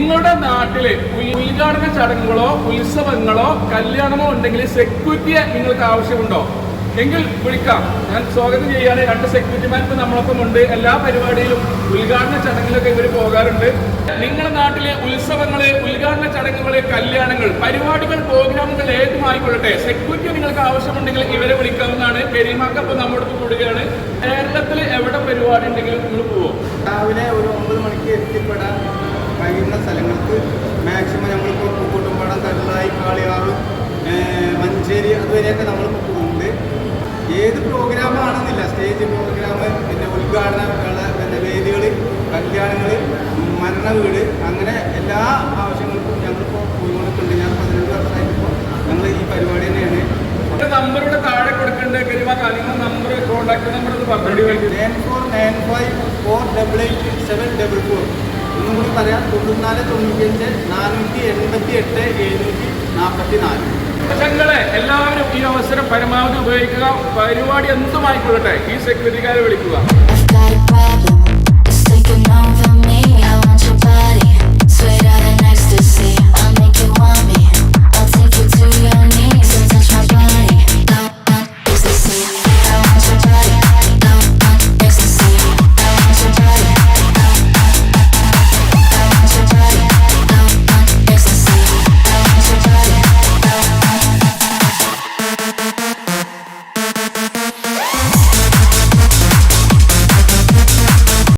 നിങ്ങളുടെ നാട്ടില് ഉദ്ഘാടന ചടങ്ങുകളോ ഉത്സവങ്ങളോ കല്യാണമോ ഉണ്ടെങ്കിൽ സെക്യൂരിറ്റിയെ നിങ്ങൾക്ക് ആവശ്യമുണ്ടോ എങ്കിൽ വിളിക്കാം. ഞാൻ സ്വാഗതം ചെയ്യാണ്. 2 സെക്യൂരിറ്റിമാർ ഇപ്പൊ നമ്മളൊപ്പം ഉണ്ട്. എല്ലാ പരിപാടിയിലും ഉദ്ഘാടന ചടങ്ങിലൊക്കെ ഇവർ പോകാറുണ്ട്. നിങ്ങളുടെ നാട്ടിലെ ഉത്സവങ്ങള്, ഉദ്ഘാടന ചടങ്ങുകള്, കല്യാണങ്ങൾ, പരിപാടികൾ, പ്രോഗ്രാമുകൾ ഏതുമായിക്കൊള്ളട്ടെ, സെക്യൂരിറ്റി നിങ്ങൾക്ക് ആവശ്യമുണ്ടെങ്കിൽ ഇവരെ വിളിക്കാവുന്നതാണ്. കരീമാക്കപ്പം നമ്മുടെ അടുത്ത് കൂടുകയാണ്. കേരളത്തിൽ എവിടെ പരിപാടി ഉണ്ടെങ്കിലും നിങ്ങൾ പോവോ? രാവിലെ ഒരു 9 മണിക്ക് എത്തിപ്പെടാൻ കഴിയുന്ന സ്ഥലങ്ങൾക്ക് മാക്സിമം നമ്മളിപ്പോൾ പൂക്കോട്ടുംപാടം, കല്ലായി, കാളിയാറ്, മഞ്ചേരി അതുവരെയൊക്കെ നമ്മൾ പോകുന്നുണ്ട്. ഏത് പ്രോഗ്രാമാണെന്നില്ല, സ്റ്റേജ് പ്രോഗ്രാം, പിന്നെ ഉദ്ഘാടനങ്ങൾ, പിന്നെ വേദികൾ, കല്യാണങ്ങൾ, മരണ വീട്, അങ്ങനെ എല്ലാ ആവശ്യങ്ങൾക്കും ഞങ്ങളിപ്പോൾ പോയിക്കൊണ്ടിട്ടുണ്ട്. ഞാൻ 15 വർഷമായിട്ടിപ്പോൾ ഞങ്ങൾ ഈ പരിപാടി തന്നെയാണ്. നമ്പറുടെ താഴെ കൊടുക്കേണ്ട കരിമാക്ക, നിങ്ങൾ നമ്പർ, കോൺടാക്ട് നമ്പർ ഒന്ന് പറഞ്ഞു. 9495488744. ഒന്നും കൂടി പറയാം, 9495 488 744. ഞങ്ങളെ എല്ലാവരും ഈ അവസരം പരമാവധി ഉപയോഗിക്കുക. പരിപാടി എന്തുമായിക്കൊള്ളട്ടെ, ഈ സെക്യൂരിറ്റിക്കാരെ വിളിക്കുക.